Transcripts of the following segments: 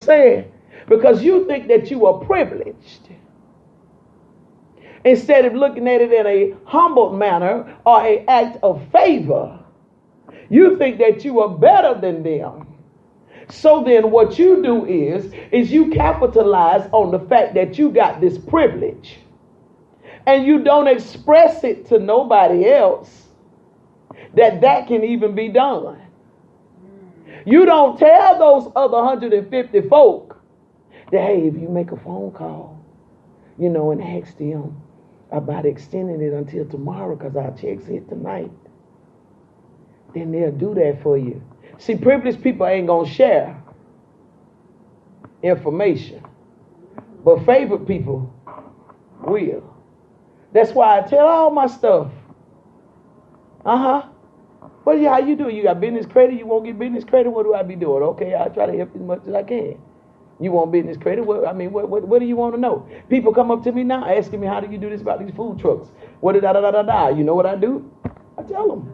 saying? Because you think that you are privileged. Instead of looking at it in a humble manner or an act of favor, you think that you are better than them. So then what you do is you capitalize on the fact that you got this privilege. And you don't express it to nobody else that can even be done. You don't tell those other 150 folk that, hey, if you make a phone call, and ask them about extending it until tomorrow because our checks hit tonight, then they'll do that for you. See, privileged people ain't going to share information, but favored people will. That's why I tell all my stuff. How you do? You got business credit? You won't get business credit? What do I be doing? Okay, I try to help as much as I can. You want business credit? What do you want to know? People come up to me now asking me, how do you do this about these food trucks? What did da. You know what I do? I tell them.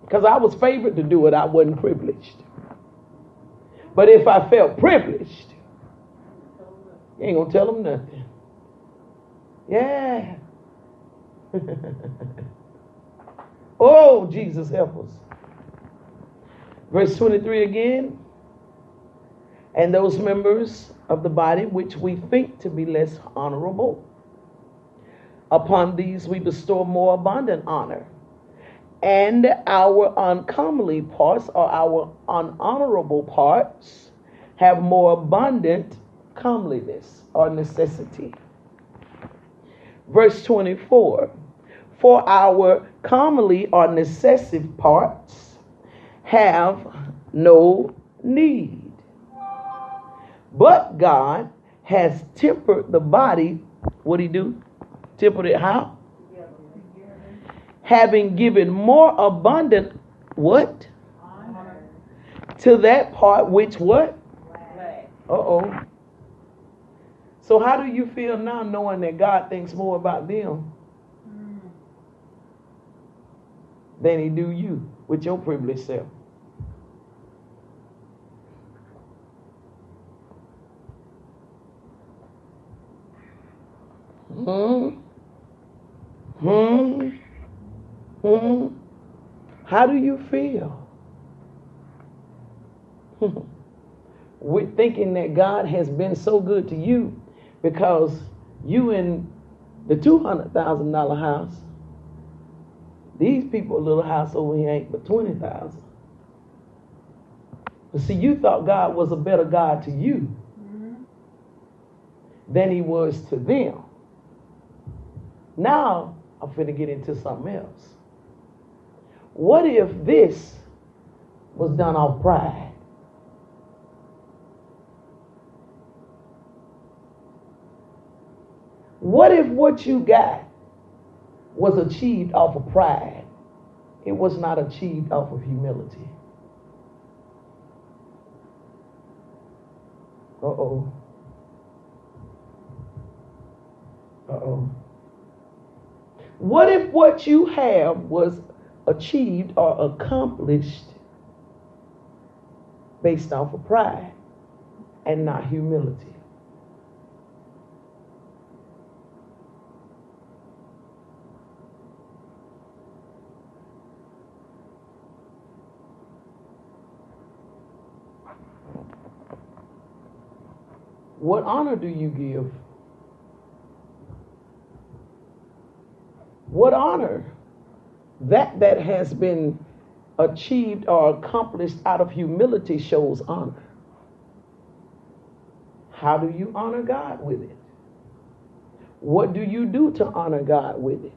Because I was favored to do it, I wasn't privileged. But if I felt privileged, you ain't going to tell them nothing. Yeah. Oh, Jesus, help us. Verse 23 again. And those members of the body which we think to be less honorable, upon these we bestow more abundant honor. And our uncomely parts, or our unhonorable parts, have more abundant comeliness or necessity. Verse 24. For our comely or necessive parts have no need. But God has tempered the body. What'd he do? Tempered it how? Having given more abundant what? Honor. To that part which what? Uh-oh. So how do you feel now knowing that God thinks more about them than he do you with your privileged self? How do you feel? With thinking that God has been so good to you because you in the $200,000 house, these people a little house over here ain't but $20,000. But see, you thought God was a better God to you than he was to them. Now, I'm finna get into something else. What if this was done off pride? What if what you got was achieved off of pride? It was not achieved off of humility. Uh-oh. What if what you have was achieved or accomplished based off of pride and not humility? What honor do you give? What honor? That has been achieved or accomplished out of humility shows honor. How do you honor God with it? What do you do to honor God with it?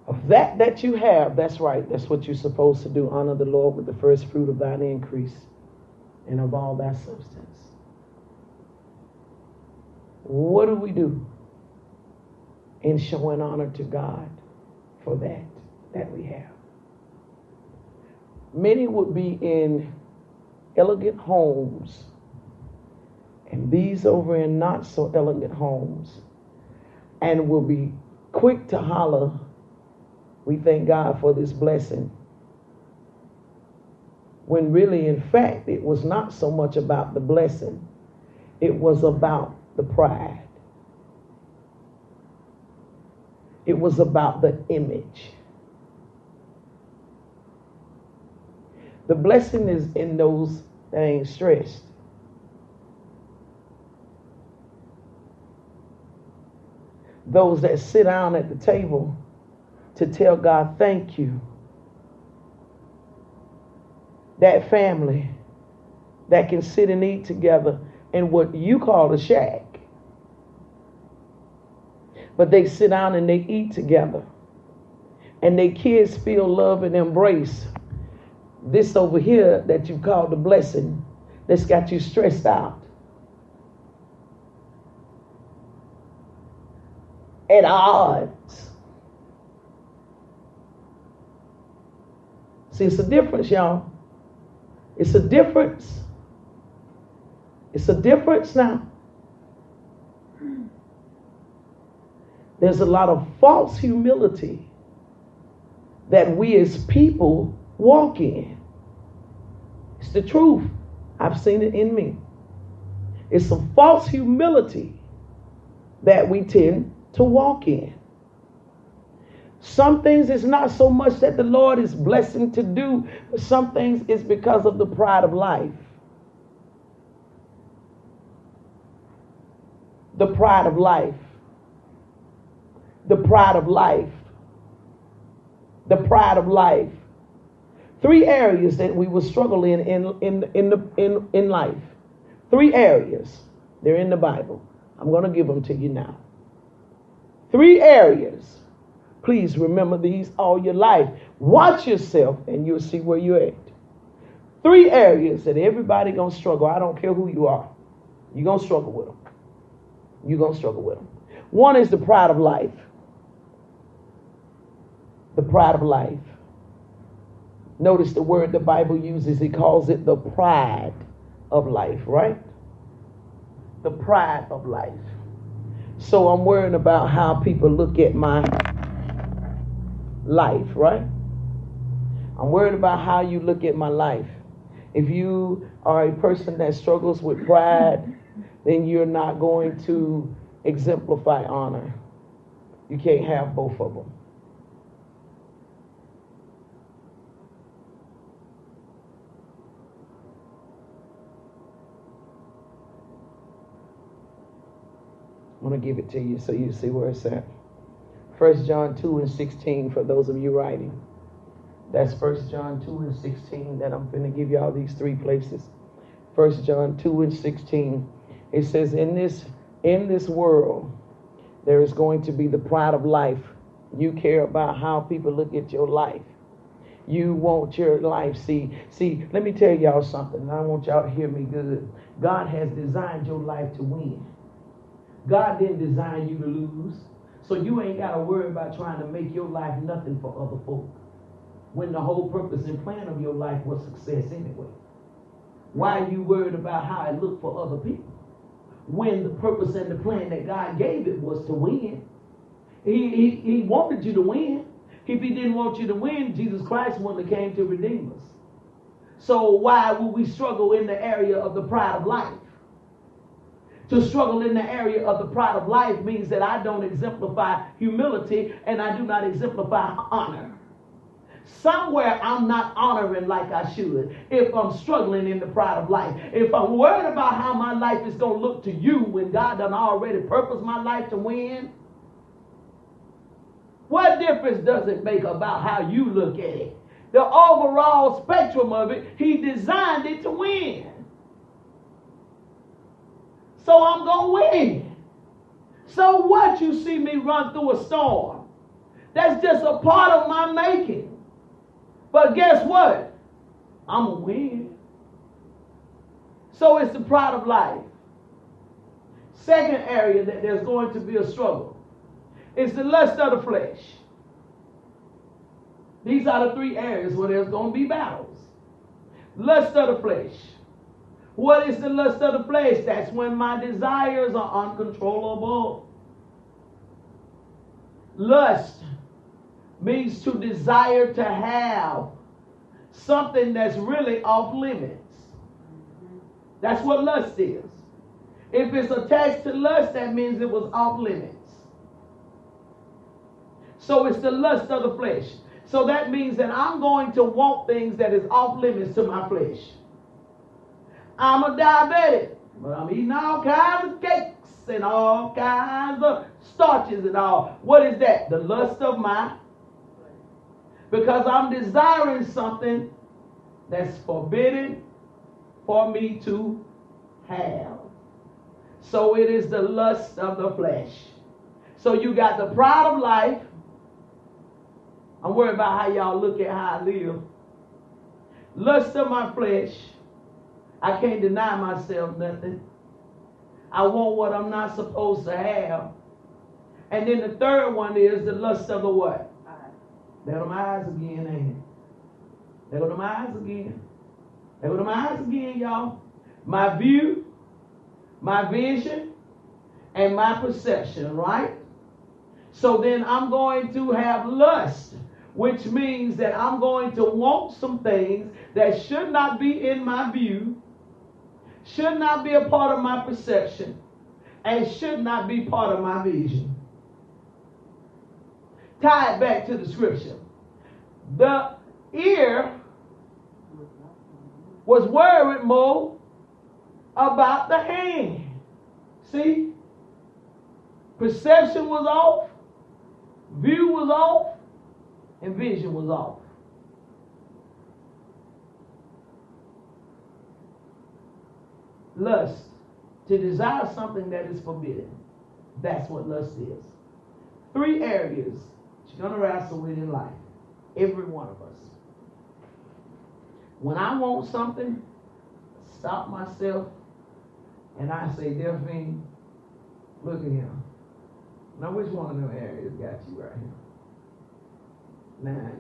Of that you have, that's right. That's what you're supposed to do. Honor the Lord with the first fruit of thine increase and of all thy substance. What do we do in showing honor to God for that we have? Many would be in elegant homes, and these over in not so elegant homes, and will be quick to holler, we thank God for this blessing. When really, in fact, it was not so much about the blessing, it was about the pride. It was about the image. The blessing is in those that ain't stressed. Those that sit down at the table to tell God thank you. That family that can sit and eat together in what you call a shack. But they sit down and they eat together. And their kids feel love and embrace. This over here that you call the blessing that's got you stressed out. At odds. See, it's a difference, y'all. It's a difference. It's a difference now. There's a lot of false humility that we as people walk in. It's the truth. I've seen it in me. It's some false humility that we tend to walk in. Some things it's not so much that the Lord is blessing to do, but some things it's because of the pride of life. The pride of life. The pride of life. The pride of life. 3 areas that we will struggle in life. 3 areas. They're in the Bible. I'm going to give them to you now. 3 areas. Please remember these all your life. Watch yourself and you'll see where you're at. 3 areas that everybody going to struggle. I don't care who you are. You're going to struggle with them. You're going to struggle with them. One is the pride of life. The pride of life. Notice the word the Bible uses. It calls it the pride of life, right? The pride of life. So I'm worrying about how people look at my life, right? I'm worried about how you look at my life. If you are a person that struggles with pride, then you're not going to exemplify honor. You can't have both of them. I'm going to give it to you so you see where it's at. 1 John 2 and 16 for those of you writing. That's 1 John 2 and 16 that I'm going to give you all these 3 places. 1 John 2 and 16. It says, in this world, there is going to be the pride of life. You care about how people look at your life. You want your life. See, let me tell y'all something. And I want y'all to hear me good. God has designed your life to win. God didn't design you to lose. So you ain't got to worry about trying to make your life nothing for other folk. When the whole purpose and plan of your life was success anyway. Why are you worried about how it looked for other people? When the purpose and the plan that God gave it was to win. He wanted you to win. If he didn't want you to win, Jesus Christ wouldn't have came to redeem us. So why would we struggle in the area of the pride of life? To struggle in the area of the pride of life means that I don't exemplify humility and I do not exemplify honor. Somewhere I'm not honoring like I should if I'm struggling in the pride of life. If I'm worried about how my life is going to look to you when God done already purposed my life to win, what difference does it make about how you look at it? The overall spectrum of it, he designed it to win. So I'm going to win. So what you see me run through a storm? That's just a part of my making. But guess what? I'm going to win. So it's the pride of life. Second area that there's going to be a struggle is the lust of the flesh. These are the 3 areas where there's going to be battles. Lust of the flesh. What is the lust of the flesh? That's when my desires are uncontrollable. Lust means to desire to have something that's really off limits. That's what lust is. If it's attached to lust, that means it was off limits. So it's the lust of the flesh. So that means that I'm going to want things that is off limits to my flesh. I'm a diabetic, but I'm eating all kinds of cakes and all kinds of starches and all. What is that? The lust of my. Because I'm desiring something that's forbidden for me to have. So it is the lust of the flesh. So you got the pride of life. I'm worried about how y'all look at how I live. Lust of my flesh. I can't deny myself nothing. I want what I'm not supposed to have. And then the third one is the lust of the what? There go them eyes again, ain't it? There go them eyes again. There go them eyes again, y'all. My view, my vision, and my perception, right? So then I'm going to have lust, which means that I'm going to want some things that should not be in my view, should not be a part of my perception, and should not be part of my vision. Tie it back to the scripture. The ear was worried more about the hand. See? Perception was off, view was off, and vision was off. Lust, to desire something that is forbidden. That's what lust is. 3 areas you're going to wrestle with in life. Every one of us. When I want something, stop myself and I say, Delphine, look at him. Now, which one of them areas got you right here? Now,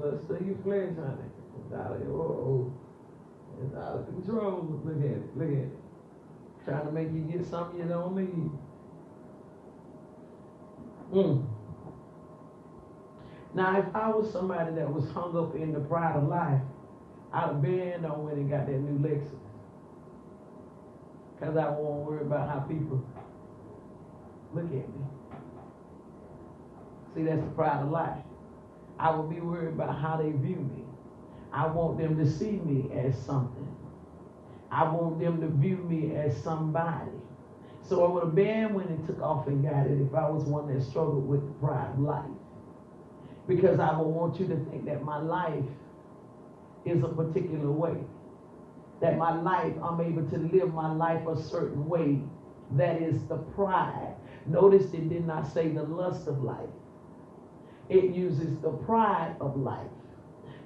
let's say you flesh, honey. It's out of control. Look at it. Trying to make you get something you don't need. Now, if I was somebody that was hung up in the pride of life, I'd have been on when and got that new Lexus. Because I won't worry about how people look at me. See, that's the pride of life. I will be worried about how they view me. I want them to see me as something. I want them to view me as somebody. So it would have been when it took off and got it if I was one that struggled with the pride of life. Because I would want you to think that my life is a particular way. That my life, I'm able to live my life a certain way. That is the pride. Notice it did not say the lust of life. It uses the pride of life.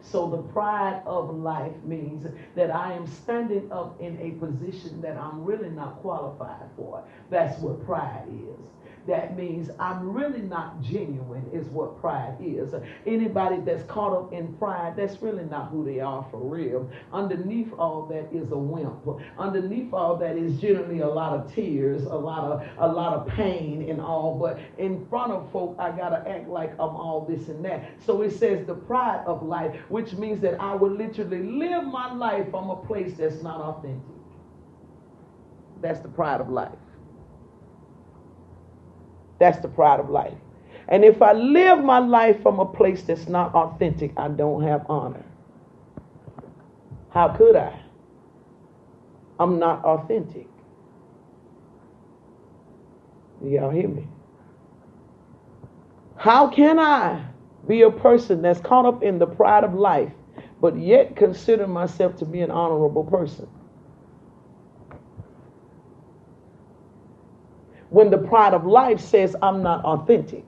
So the pride of life means that I am standing up in a position that I'm really not qualified for. That's what pride is. That means I'm really not genuine is what pride is. Anybody that's caught up in pride, that's really not who they are for real. Underneath all that is a wimp. Underneath all that is generally a lot of tears, a lot of pain and all. But in front of folk, I gotta act like I'm all this and that. So it says the pride of life, which means that I will literally live my life from a place that's not authentic. That's the pride of life. That's the pride of life. And if I live my life from a place that's not authentic, I don't have honor. How could I? I'm not authentic. Y'all hear me? How can I be a person that's caught up in the pride of life, but yet consider myself to be an honorable person? When the pride of life says I'm not authentic.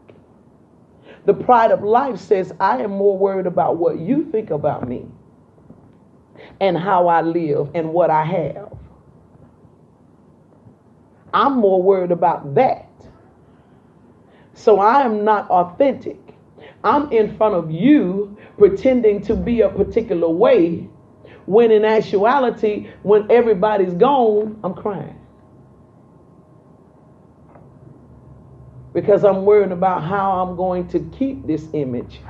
The pride of life says I am more worried about what you think about me and how I live and what I have. I'm more worried about that. So I am not authentic. I'm in front of you pretending to be a particular way when in actuality, when everybody's gone, I'm crying. because I'm worried about how I'm going to keep this image.